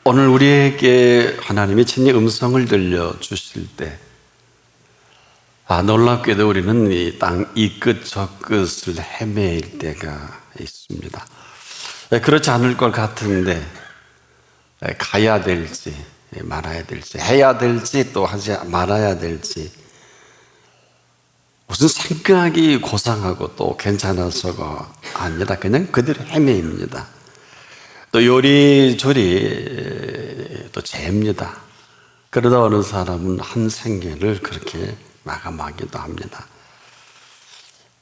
오늘 우리에게 하나님이 친히 음성을 들려주실 때 놀랍게도 우리는 이 땅 이 끝 저 끝을 헤매일 때가 있습니다. 그렇지 않을 것 같은데 가야 될지 말아야 될지 해야 될지 또 하지 말아야 될지 무슨 생각이 고상하고 또 괜찮아서가 아니라 그냥 그대로 헤매입니다. 또 요리조리 또 잽니다. 그러다 어느 사람은 한 생애를 그렇게 마감하기도 합니다.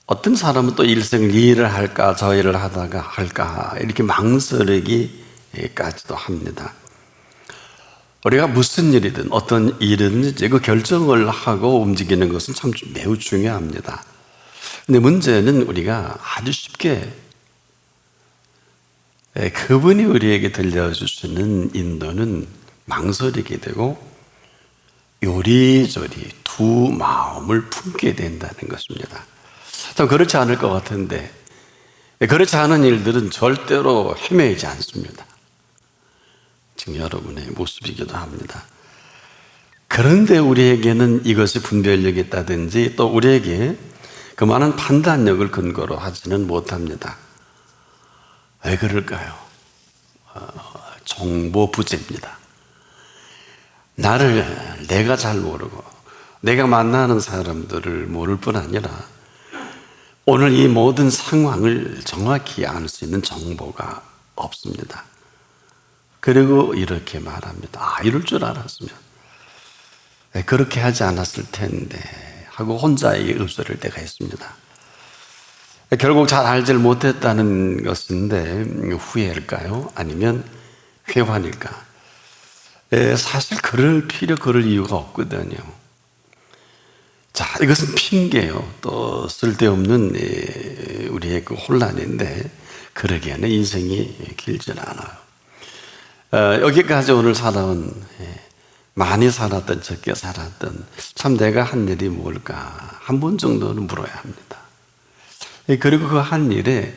어떤 사람은 또 일생을 이 일을 할까 저 일을 하다가 할까 이렇게 망설이기까지도 합니다. 우리가 무슨 일이든 어떤 일이든지 그 결정을 하고 움직이는 것은 참 매우 중요합니다. 근데 문제는 우리가 아주 쉽게 그분이 우리에게 들려주시는 인도는 망설이게 되고 요리조리 두 마음을 품게 된다는 것입니다. 참 그렇지 않을 것 같은데 그렇지 않은 일들은 절대로 헤매이지 않습니다. 지금 여러분의 모습이기도 합니다. 그런데 우리에게는 이것이 분별력이 있다든지 또 우리에게 그만한 판단력을 근거로 하지는 못합니다. 왜 그럴까요? 정보 부재입니다. 나를 내가 잘 모르고 내가 만나는 사람들을 모를 뿐 아니라 오늘 이 모든 상황을 정확히 알 수 있는 정보가 없습니다. 그리고 이렇게 말합니다. 이럴 줄 알았으면 그렇게 하지 않았을 텐데 하고 혼자에게 읍소릴 때가 있습니다. 결국 잘 알지를 못했다는 것인데 후회일까요? 아니면 회환일까? 사실 그럴 이유가 없거든요. 자, 이것은 핑계요. 또 쓸데없는 우리의 그 혼란인데 그러기에는 인생이 길진 않아요. 여기까지 오늘 살아온 많이 살았던 적게 살았던 참 내가 한 일이 뭘까 한 번 정도는 물어야 합니다. 그리고 그 한 일에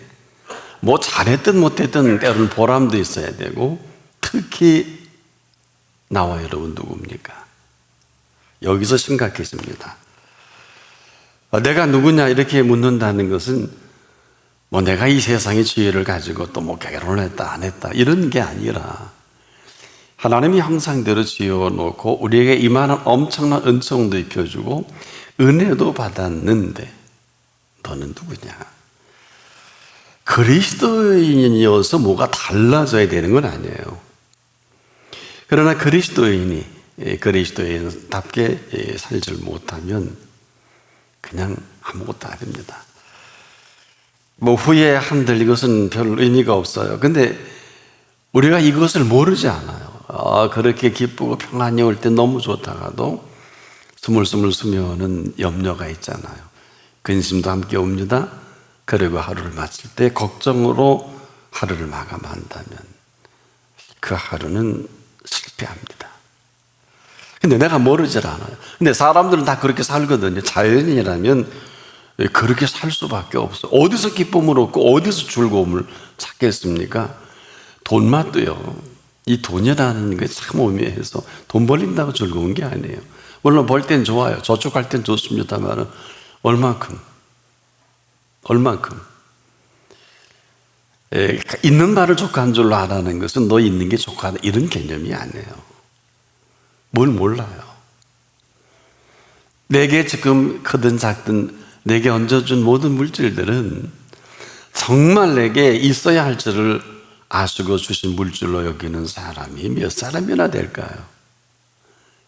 뭐 잘했든 못했든 때로는 보람도 있어야 되고 특히 나와 여러분 누굽니까? 여기서 심각해집니다. 내가 누구냐 이렇게 묻는다는 것은 뭐 내가 이 세상의 지혜를 가지고 또 뭐 결혼을 했다 안 했다 이런 게 아니라 하나님이 형상대로 지어놓고 우리에게 이만한 엄청난 은총도 입혀주고 은혜도 받았는데 너는 누구냐? 그리스도인이어서 뭐가 달라져야 되는 건 아니에요. 그러나 그리스도인답게 살지 못하면 그냥 아무것도 아닙니다. 뭐 후회 한들 이것은 별 의미가 없어요. 근데 우리가 이것을 모르지 않아요. 그렇게 기쁘고 평안이 올 때 너무 좋다가도 스물스물 스며오는 염려가 있잖아요. 근심도 함께 옵니다. 그리고 하루를 마칠 때 걱정으로 하루를 마감한다면 그 하루는 실패합니다. 근데 내가 모르질 않아요. 근데 사람들은 다 그렇게 살거든요. 자연인이라면 그렇게 살 수밖에 없어요. 어디서 기쁨을 얻고 어디서 즐거움을 찾겠습니까? 돈맛도요. 이 돈이라는 게 참 오묘해서 돈 벌린다고 즐거운 게 아니에요. 물론 벌 땐 좋아요. 저축할 땐 좋습니다만 얼만큼 있는 말을 족한 줄로 알아는 것은 너 있는 게 족하다 이런 개념이 아니에요. 뭘 몰라요. 내게 지금 크든 작든 내게 얹어준 모든 물질들은 정말 내게 있어야 할 줄을 아시고 주신 물질로 여기는 사람이 몇 사람이나 될까요?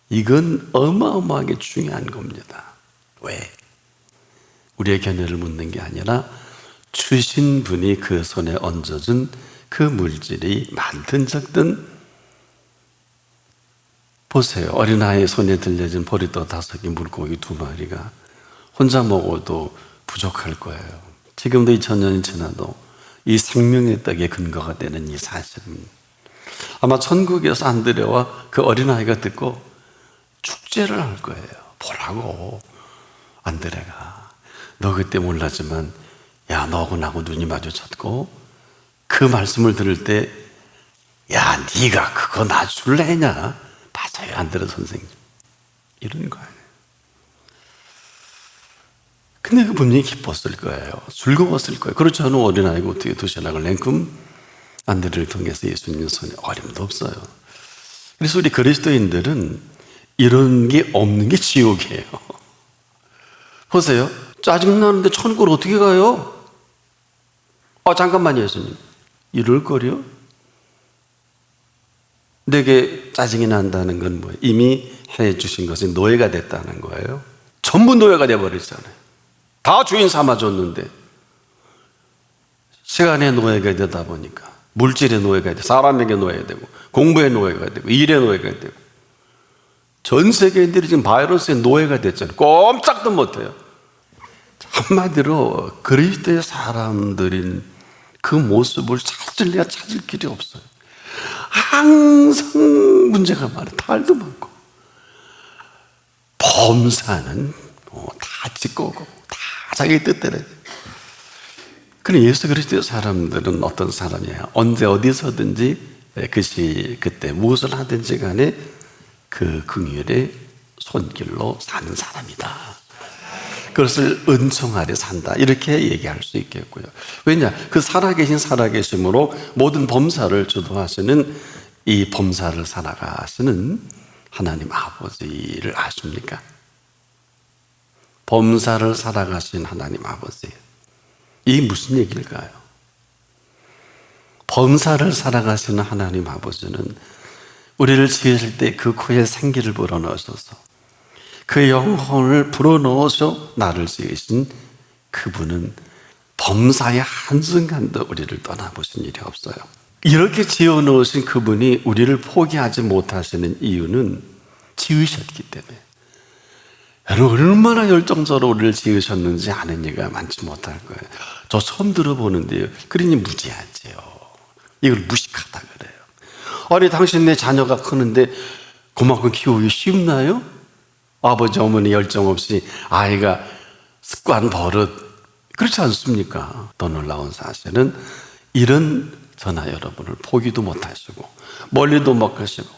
이건 어마어마하게 중요한 겁니다. 왜? 우리의 견해를 묻는 게 아니라 주신 분이 그 손에 얹어준 그 물질이 많든 적든 보세요. 어린아이 손에 들려진 보리떡 5개, 물고기 2마리가 혼자 먹어도 부족할 거예요. 지금도 2000년이 지나도 이 생명의 떡의 근거가 되는 이 사실은 아마 천국에서 안드레와 그 어린아이가 듣고 축제를 할 거예요. 보라고 안드레가 너 그때 몰랐지만 야 너하고 나하고 눈이 마주쳤고 그 말씀을 들을 때 야, 네가 그거 놔줄래냐? 맞아요, 안 들어 선생님. 이런 거 아니에요. 근데 그 분명히 기뻤을 거예요. 즐거웠을 거예요. 그렇지 않으면 어린아이가 어떻게 도시락을 냉큼 안드레를 통해서 예수님 손에 어림도 없어요. 그래서 우리 그리스도인들은 이런 게 없는 게 지옥이에요. 보세요. 짜증나는데 천국을 어떻게 가요? 잠깐만요, 예수님. 이럴 거려? 내게 짜증이 난다는 건 뭐예요? 이미 해 주신 것이 노예가 됐다는 거예요. 전부 노예가 돼버렸잖아요. 다 주인 삼아줬는데 시간의 노예가 되다 보니까 물질의 노예가 되고 사람에게 노예가 되고 공부의 노예가 되고 일의 노예가 되고 전 세계인들이 지금 바이러스의 노예가 됐잖아요. 꼼짝도 못해요. 한마디로 그리스도의 사람들인 그 모습을 찾으려야 찾을 길이 없어요. 항상 문제가 많아요. 탈도 많고 범사는 다 짓고 오고 다 자기 뜻대로 해요. 그럼 예수 그리스도의 사람들은 어떤 사람이에요? 언제 어디서든지 그것이 그때 무엇을 하든지 간에 그 긍휼의 손길로 사는 사람이다. 그것을 은총 아래 산다, 이렇게 얘기할 수 있겠고요. 왜냐? 그 살아계심으로 모든 범사를 주도하시는 이 범사를 살아가시는 하나님 아버지를 아십니까? 범사를 살아가신 하나님 아버지, 이게 무슨 얘기일까요? 범사를 살아가시는 하나님 아버지는 우리를 지으실 때 그 코에 생기를 불어넣으셔서 그 영혼을 불어넣어서 나를 지으신 그분은 범사의 한순간도 우리를 떠나보신 일이 없어요. 이렇게 지어놓으신 그분이 우리를 포기하지 못하시는 이유는 지으셨기 때문에. 여러분, 얼마나 열정적으로 우리를 지으셨는지 아는 이가 많지 못할 거예요. 저 처음 들어보는데요. 그러니 무지하지요. 이걸 무식하다 그래요. 아니, 당신 내 자녀가 크는데 그만큼 키우기 쉽나요? 아버지 어머니 열정 없이 아이가 습관 버릇, 그렇지 않습니까? 더 놀라운 사실은 이런 저나 여러분을 포기도 못하시고 멀리도 못 가시고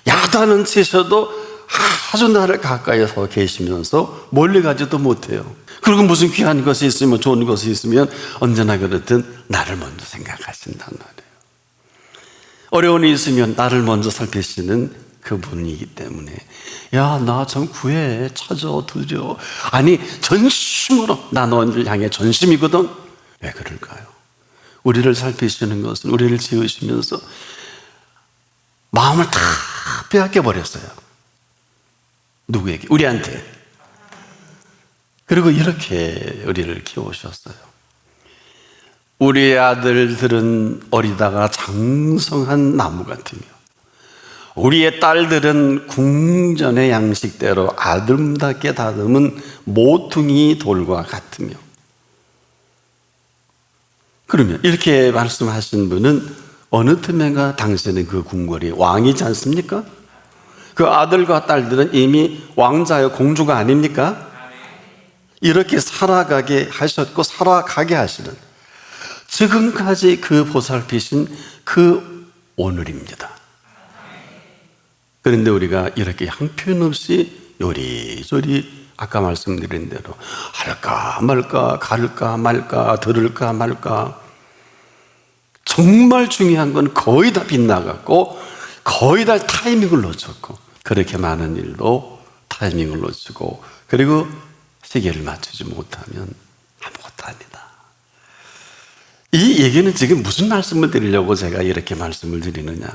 야단은 치셔도 아주 나를 가까이서 계시면서 멀리 가지도 못해요. 그리고 무슨 귀한 것이 있으면, 좋은 것이 있으면 언제나 그렇듯 나를 먼저 생각하신단 말이에요. 어려움이 있으면 나를 먼저 살피시는 그분이기 때문에 야, 나 좀 구해, 찾아, 드려. 아니, 전심으로 나 너를 향해 전심이거든. 왜 그럴까요? 우리를 살피시는 것은 우리를 지으시면서 마음을 다 빼앗겨 버렸어요. 누구에게? 우리한테. 그리고 이렇게 우리를 키우셨어요. 우리의 아들들은 어리다가 장성한 나무 같으며 우리의 딸들은 궁전의 양식대로 아름답게 다듬은 모퉁이 돌과 같으며. 그러면 이렇게 말씀하신 분은 어느 틈엔가 당신은 그 궁궐이 왕이지 않습니까? 그 아들과 딸들은 이미 왕자여 공주가 아닙니까? 이렇게 살아가게 하셨고 살아가게 하시는, 지금까지 그 보살피신 그 오늘입니다. 그런데 우리가 이렇게 형편없이 요리조리 아까 말씀드린 대로 할까 말까, 갈까 말까, 들을까 말까, 정말 중요한 건 거의 다 빗나갔고 거의 다 타이밍을 놓쳤고, 그렇게 많은 일도 타이밍을 놓치고 그리고 시계를 맞추지 못하면 아무것도 아니다. 이 얘기는 지금 무슨 말씀을 드리려고 제가 이렇게 말씀을 드리느냐,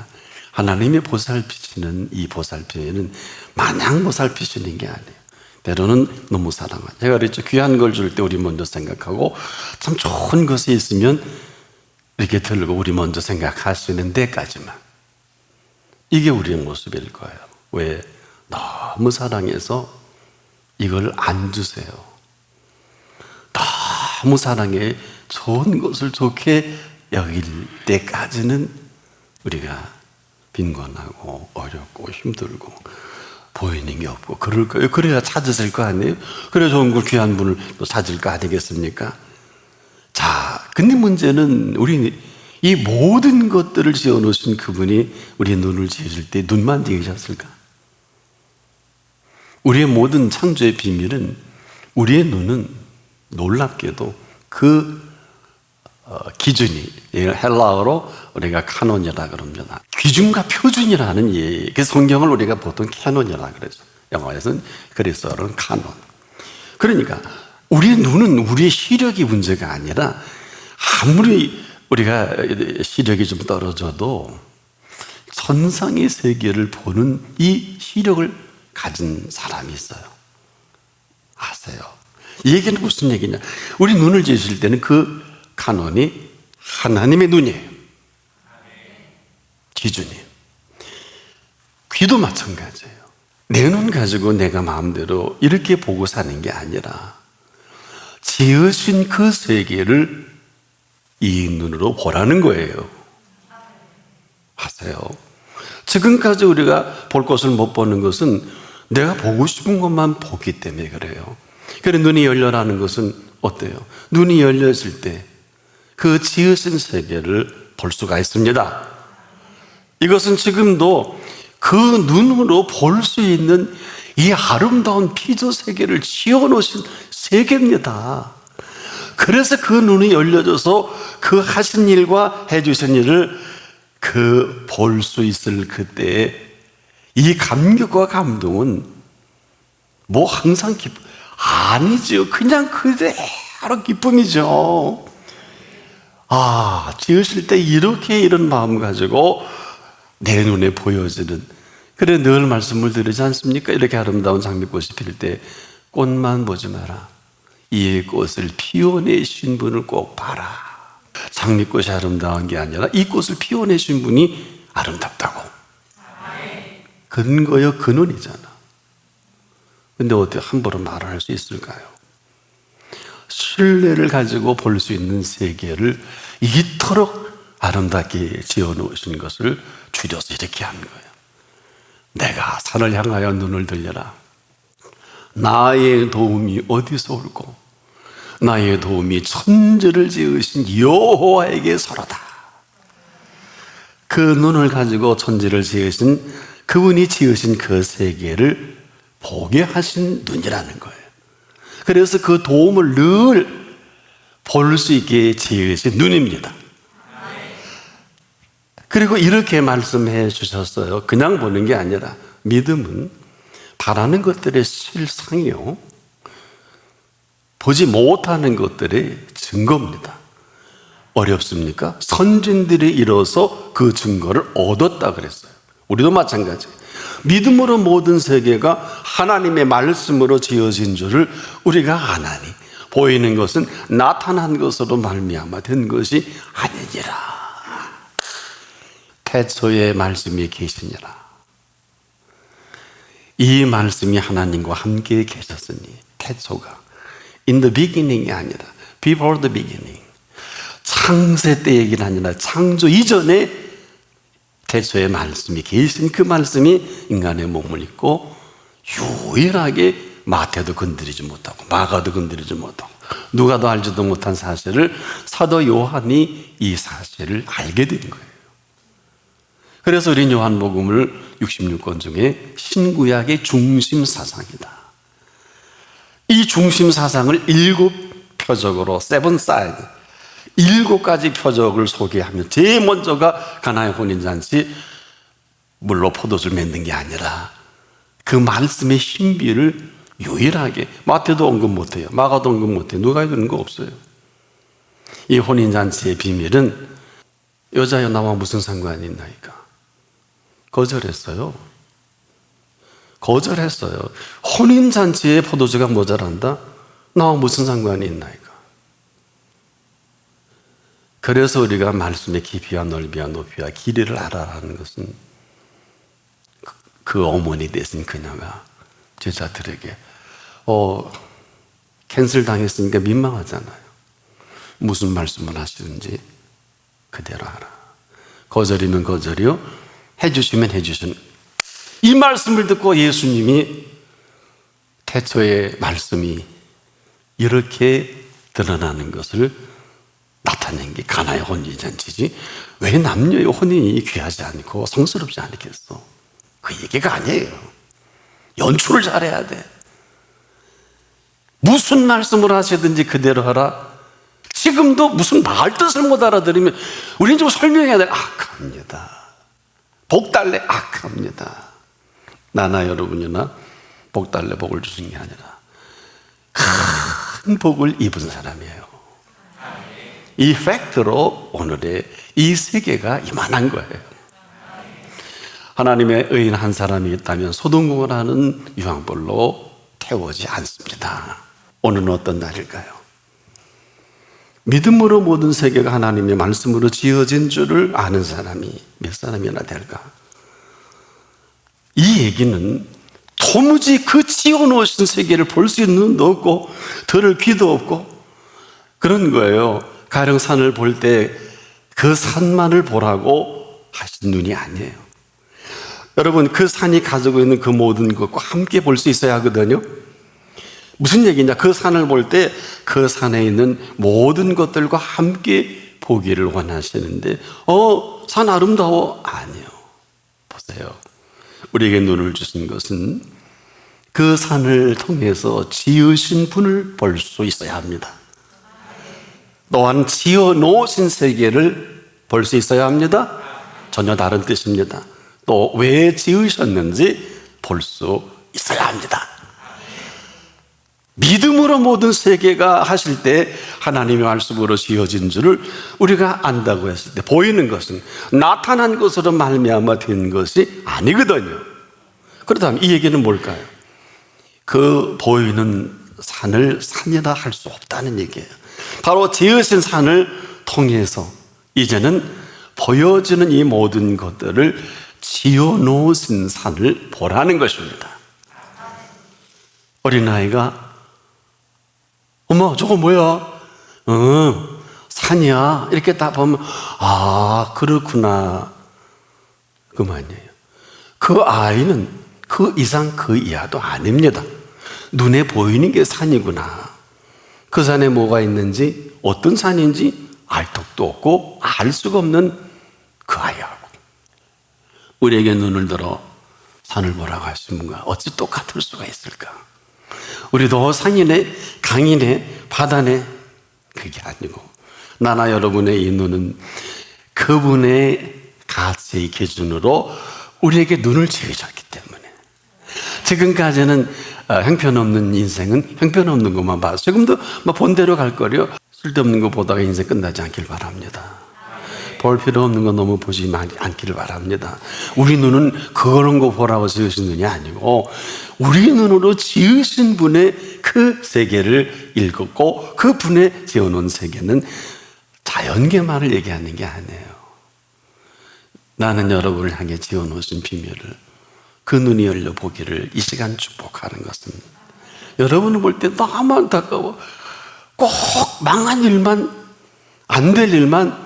하나님이 보살피시는 이 보살피는 마냥 보살피시는 게 아니에요. 때로는 너무 사랑하죠. 제가 그랬죠. 귀한 걸 줄 때 우리 먼저 생각하고 참 좋은 것이 있으면 이렇게 들고 우리 먼저 생각하시는 데까지만. 이게 우리의 모습일 거예요. 왜? 너무 사랑해서 이걸 안 주세요. 너무 사랑해 좋은 것을 좋게 여길 때까지는 우리가 빈곤하고 어렵고 힘들고 보이는 게 없고 그럴 거예요. 그래야 찾으실 거 아니에요? 그래야 좋은 걸, 귀한 분을 또 찾을 거 아니겠습니까? 자, 근데 문제는 우리 이 모든 것들을 지어놓으신 그분이 우리의 눈을 지으실 때 눈만 지으셨을까? 우리의 모든 창조의 비밀은 우리의 눈은 놀랍게도 그 기준이 헬라어로 우리가 카논이라 그럽니다. 기준과 표준이라는 얘기. 그 성경을 우리가 보통 캐논이라 그러죠. 영어에서는 그리스어로는 카논. 그러니까 우리의 눈은 우리의 시력이 문제가 아니라 아무리 우리가 시력이 좀 떨어져도 천상의 세계를 보는 이 시력을 가진 사람이 있어요. 아세요? 이 얘기는 무슨 얘기냐? 우리 눈을 지으실 때는 그 카논이 하나님의 눈이에요. 기준이. 귀도 마찬가지예요. 내 눈 가지고 내가 마음대로 이렇게 보고 사는 게 아니라 지으신 그 세계를 이 눈으로 보라는 거예요. 아세요? 지금까지 우리가 볼 것을 못 보는 것은 내가 보고 싶은 것만 보기 때문에 그래요. 그래서 눈이 열려라는 것은 어때요? 눈이 열렸을 때 그 지으신 세계를 볼 수가 있습니다. 이것은 지금도 그 눈으로 볼 수 있는 이 아름다운 피조 세계를 지어놓으신 세계입니다. 그래서 그 눈이 열려져서 그 하신 일과 해주신 일을 그 볼 수 있을 그때의 이 감격과 감동은 뭐 항상 아니죠. 그냥 그대로 기쁨이죠. 지으실 때 이렇게 이런 마음 가지고 내 눈에 보여지는, 그래 늘 말씀을 드리지 않습니까? 이렇게 아름다운 장미꽃이 필 때 꽃만 보지 마라. 이 꽃을 피워내신 분을 꼭 봐라. 장미꽃이 아름다운 게 아니라 이 꽃을 피워내신 분이 아름답다고. 근거요 근원이잖아. 근데 어떻게 함부로 말을 할 수 있을까요? 신뢰를 가지고 볼 수 있는 세계를 이토록 아름답게 지어놓으신 것을 줄여서 이렇게 한 거예요. 내가 산을 향하여 눈을 들려라. 나의 도움이 어디서 올고 나의 도움이 천지를 지으신 여호와에게서로다. 그 눈을 가지고 천지를 지으신 그분이 지으신 그 세계를 보게 하신 눈이라는 거예요. 그래서 그 도움을 늘 볼 수 있게 지으신 눈입니다. 그리고 이렇게 말씀해 주셨어요. 그냥 보는 게 아니라 믿음은 바라는 것들의 실상이요, 보지 못하는 것들의 증거입니다. 어렵습니까? 선진들이 이뤄서 그 증거를 얻었다 그랬어요. 우리도 마찬가지예요. 믿음으로 모든 세계가 하나님의 말씀으로 지어진 줄을 우리가 아나니 보이는 것은 나타난 것으로 말미암아 된 것이 아니니라. 태초에 말씀이 계시니라. 이 말씀이 하나님과 함께 계셨으니, 태초가 in the beginning이 아니라 before the beginning, 창세 때 얘기는 아니라 창조 이전에 태초에 말씀이 계신 그 말씀이 인간의 몸을 입고 유일하게 마태도 건드리지 못하고 마가도 건드리지 못하고 누가도 알지도 못한 사실을 사도 요한이 이 사실을 알게 된 거예요. 그래서 우리 요한복음을 66권 중에 신구약의 중심 사상이다. 이 중심 사상을 7표적으로 세븐 사인, 7가지 표적을 소개하며 제일 먼저가 가나의 혼인잔치, 물로 포도주를 맺는 게 아니라 그 말씀의 신비를 유일하게, 마태도 언급 못해요, 마가도 언급 못해요, 누가 그런 거 없어요. 이 혼인잔치의 비밀은 여자여 나와 무슨 상관이 있나이까? 거절했어요. 혼인잔치에 포도주가 모자란다? 나와 무슨 상관이 있나이까? 그래서 우리가 말씀의 깊이와 넓이와 높이와 길이를 알아라는 것은 그 어머니 되신 그녀가 제자들에게 캔슬 당했으니까 민망하잖아요. 무슨 말씀을 하시는지 그대로 알아. 거절이면 거절이요, 해주시면 해주시는, 이 말씀을 듣고 예수님이 태초의 말씀이 이렇게 드러나는 것을 나타낸 게 가나의 혼인잔치지 왜 남녀의 혼인이 귀하지 않고 성스럽지 않겠어? 그 얘기가 아니에요. 연출을 잘해야 돼. 무슨 말씀을 하시든지 그대로 하라. 지금도 무슨 말 뜻을 못 알아들으면 우리는 좀 설명해야 돼. 악합니다. 복달래 악합니다. 나나 여러분이나 복달래 복을 주신 게 아니라 큰 복을 입은 사람이에요. 이 팩트로 오늘의 이 세계가 이만한 거예요. 하나님의 의인 한 사람이 있다면 소돔공원하는 유황불로 태우지 않습니다. 오늘은 어떤 날일까요? 믿음으로 모든 세계가 하나님의 말씀으로 지어진 줄을 아는 사람이 몇 사람이나 될까? 이 얘기는 도무지 그 지어놓으신 세계를 볼 수 있는 눈도 없고 들을 귀도 없고 그런 거예요. 가령 산을 볼 때 그 산만을 보라고 하신 눈이 아니에요. 여러분, 그 산이 가지고 있는 그 모든 것과 함께 볼 수 있어야 하거든요. 무슨 얘기냐? 그 산을 볼 때 그 산에 있는 모든 것들과 함께 보기를 원하시는데 산 아름다워? 아니요. 보세요. 우리에게 눈을 주신 것은 그 산을 통해서 지으신 분을 볼 수 있어야 합니다. 또한 지어 놓으신 세계를 볼 수 있어야 합니다. 전혀 다른 뜻입니다. 또 왜 지으셨는지 볼 수 있어야 합니다. 믿음으로 모든 세계가 하실 때 하나님의 말씀으로 지어진 줄을 우리가 안다고 했을 때 보이는 것은 나타난 것으로 말미암아 된 것이 아니거든요. 그렇다면 이 얘기는 뭘까요? 그 보이는 산을 산이라 할 수 없다는 얘기예요. 바로 지으신 산을 통해서 이제는 보여지는 이 모든 것들을 지어놓으신 산을 보라는 것입니다. 어린아이가 엄마 저거 뭐야? 산이야. 이렇게 딱 보면 그렇구나 그만이에요. 그 아이는 그 이상 그 이하도 아닙니다. 눈에 보이는 게 산이구나. 그 산에 뭐가 있는지 어떤 산인지 알 턱도 없고 알 수가 없는 그 아이하고 우리에게 눈을 들어 산을 보라고 하신 분과 어찌 똑같을 수가 있을까? 우리도 산이네 강이네 바다네 그게 아니고 나나 여러분의 이 눈은 그분의 가치의 기준으로 우리에게 눈을 지으셨기 때문에 지금까지는 형편없는 인생은 형편없는 것만 봐서 지금도 본대로 갈 거려 쓸데없는 거 보다가 인생 끝나지 않길 바랍니다. 볼 필요 없는 거 너무 보지 않기를 바랍니다. 우리 눈은 그런 거 보라고 지으신 눈이 아니고 우리 눈으로 지으신 분의 그 세계를 읽었고 그 분의 지어놓은 세계는 자연계만을 얘기하는 게 아니에요. 나는 여러분을 향해 지어놓으신 비밀을 그 눈이 열려 보기를 이 시간 축복하는 것은 여러분을 볼 때 너무 안타까워. 꼭 망한 일만 안 될 일만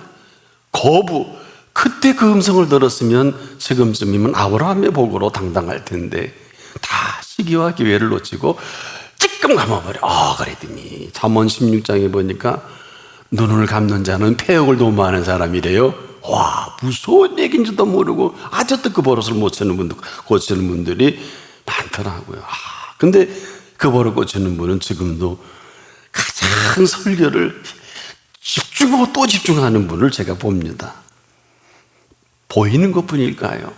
거부. 그때 그 음성을 들었으면 지금쯤이면 아브라함의 복으로 당당할 텐데 다 시기와 기회를 놓치고 찔끔 감아버려. 그랬더니 잠언 16장에 보니까 눈을 감는 자는 폐역을 도모하는 사람이래요. 와, 무서운 얘기인지도 모르고 아직도 그 버릇을 못 고치는 분들이 많더라고요. 근데 그 버릇 고치는 분은 지금도 가장 설교를 집중하고 또 집중하는 분을 제가 봅니다. 보이는 것뿐일까요?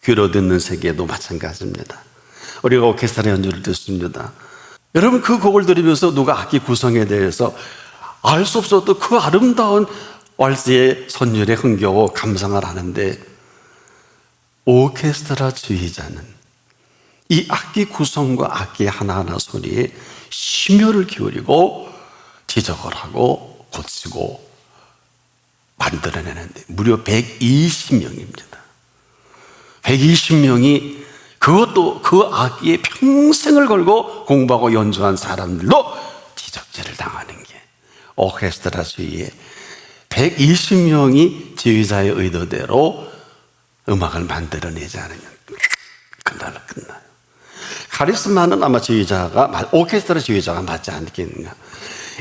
귀로 듣는 세계도 마찬가지입니다. 우리가 오케스트라 연주를 듣습니다. 여러분 그 곡을 들으면서 누가 악기 구성에 대해서 알 수 없어도 그 아름다운 왈스의 선율에 흥겨워 감상을 하는데 오케스트라 지휘자는 이 악기 구성과 악기 하나하나 소리에 심혈을 기울이고 지적을 하고 고치고 만들어내는데 무려 120명입니다. 120명이 그것도 그 악기에 평생을 걸고 공부하고 연주한 사람들도 지적질을 당하는 게 오케스트라 지휘에 120명이 지휘자의 의도대로 음악을 만들어내지 않으면 그날로 끝나요. 카리스마는 아마 오케스트라 지휘자가 맞지 않겠는가.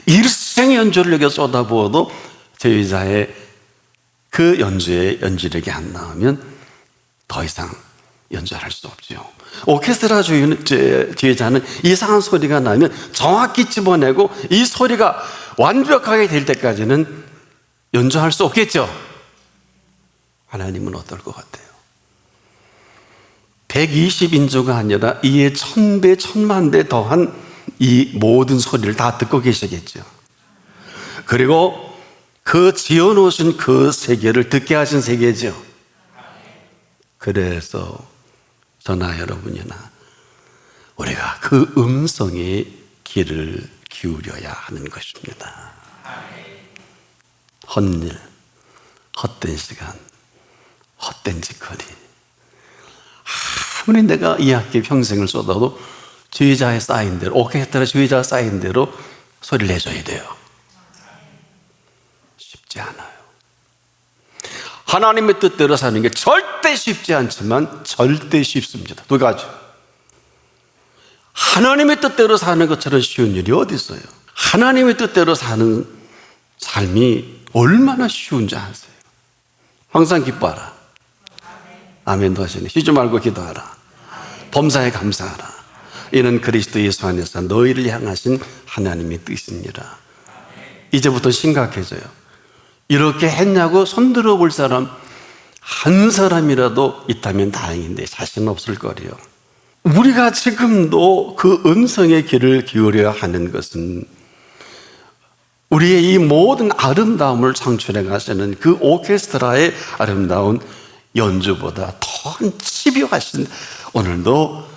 일생 연주를 여기 쏟아부어도 제자의 그 연주에 연주력이 안 나오면 더 이상 연주할 수 없죠. 오케스트라 지휘자는 이상한 소리가 나면 정확히 집어내고 이 소리가 완벽하게 될 때까지는 연주할 수 없겠죠. 하나님은 어떨 것 같아요? 120인조가 아니라 이에 1000배, 1000만 배 더한 이 모든 소리를 다 듣고 계시겠죠. 그리고 그 지어놓으신 그 세계를 듣게 하신 세계죠. 그래서 저나 여러분이나 우리가 그 음성에 귀를 기울여야 하는 것입니다. 헛일, 헛된 시간, 헛된 짓거리. 아무리 내가 이 학기에 평생을 쏟아도 지휘자의 쌓인 대로, 오케스트라 지휘자가 쌓인 대로 소리를 내줘야 돼요. 쉽지 않아요. 하나님의 뜻대로 사는 게 절대 쉽지 않지만 절대 쉽습니다. 두 가지. 하나님의 뜻대로 사는 것처럼 쉬운 일이 어디 있어요? 하나님의 뜻대로 사는 삶이 얼마나 쉬운지 아세요? 항상 기뻐하라. 아멘도 하시네. 쉬지 말고 기도하라. 범사에 감사하라. 이는 그리스도 예수 안에서 너희를 향하신 하나님의 뜻입니다. 이제부터 심각해져요. 이렇게 했냐고 손들어 볼 사람 한 사람이라도 있다면 다행인데 자신 없을 거래요. 우리가 지금도 그 음성의 귀를 기울여야 하는 것은 우리의 이 모든 아름다움을 창출해 가시는 그 오케스트라의 아름다운 연주보다 더 집요하신, 오늘도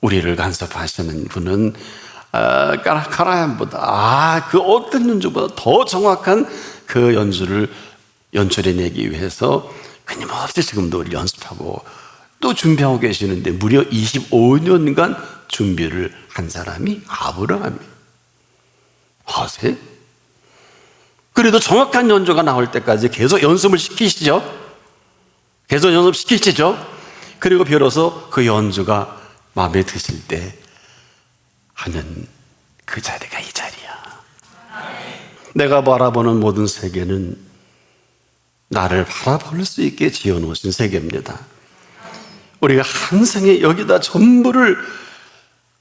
우리를 간섭하시는 분은 카라얀보다 그 어떤 연주보다 더 정확한 그 연주를 연출해내기 위해서 끊임없이 지금도 우리 연습하고 또 준비하고 계시는데 무려 25년간 준비를 한 사람이 아브라함이에요. 아세요? 그래도 정확한 연주가 나올 때까지 계속 연습을 시키시죠. 계속 연습시키시죠. 그리고 비로소 그 연주가 마음에 드실 때 하는 그 자리가 이 자리야. 내가 바라보는 모든 세계는 나를 바라볼 수 있게 지어놓으신 세계입니다. 우리가 한 생에 여기다 전부를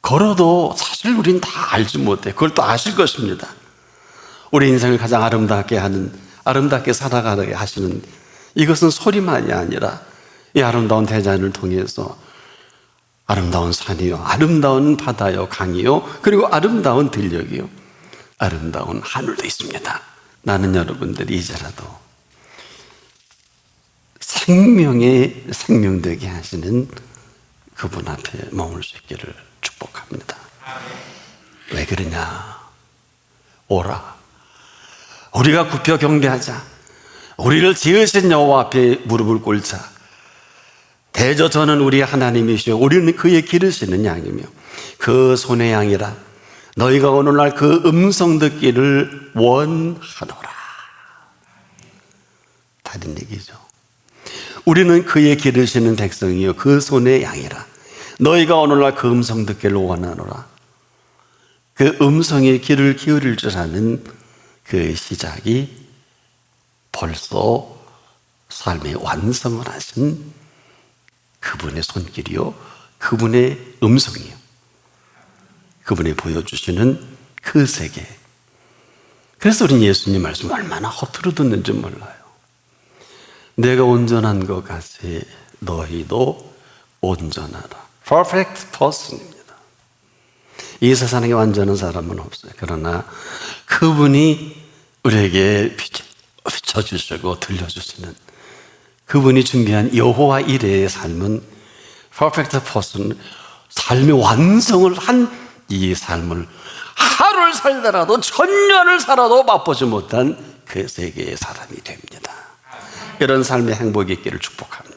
걸어도 사실 우린 다 알지 못해. 그걸 또 아실 것입니다. 우리 인생을 가장 아름답게 하는, 아름답게 살아가게 하시는, 이것은 소리만이 아니라 이 아름다운 대자연을 통해서 아름다운 산이요, 아름다운 바다요, 강이요, 그리고 아름다운 들녘이요, 아름다운 하늘도 있습니다. 나는 여러분들이 이제라도 생명에 생명되게 하시는 그분 앞에 머물 수 있기를 축복합니다. 왜 그러냐? 오라. 우리가 굽혀 경배하자. 우리를 지으신 여호와 앞에 무릎을 꿇자. 대저 저는 우리 하나님이시오. 우리는 그의 기르시는 양이며 그 손의 양이라. 너희가 오늘날 그 음성 듣기를 원하노라. 다른 얘기죠. 우리는 그의 기르시는 백성이요 그 손의 양이라. 너희가 오늘날 그 음성 듣기를 원하노라. 그 음성에 귀를 기울일 줄 아는 그 시작이 벌써 삶의 완성을 하신 그분의 손길이요, 그분의 음성이요, 그분이 보여주시는 그 세계. 그래서 우리는 예수님 말씀 얼마나 허투루 듣는지 몰라요. 내가 온전한 것 같이 너희도 온전하라. Perfect person입니다. 이 세상에 완전한 사람은 없어요. 그러나 그분이 우리에게 비춰주시고 들려주시는 그분이 준비한 여호와 이레의 삶은 Perfect person, 삶의 완성을 한 이 삶을 하루를 살더라도 1000년을 살아도 맛보지 못한 그 세계의 사람이 됩니다. 이런 삶의 행복이 있기를 축복합니다.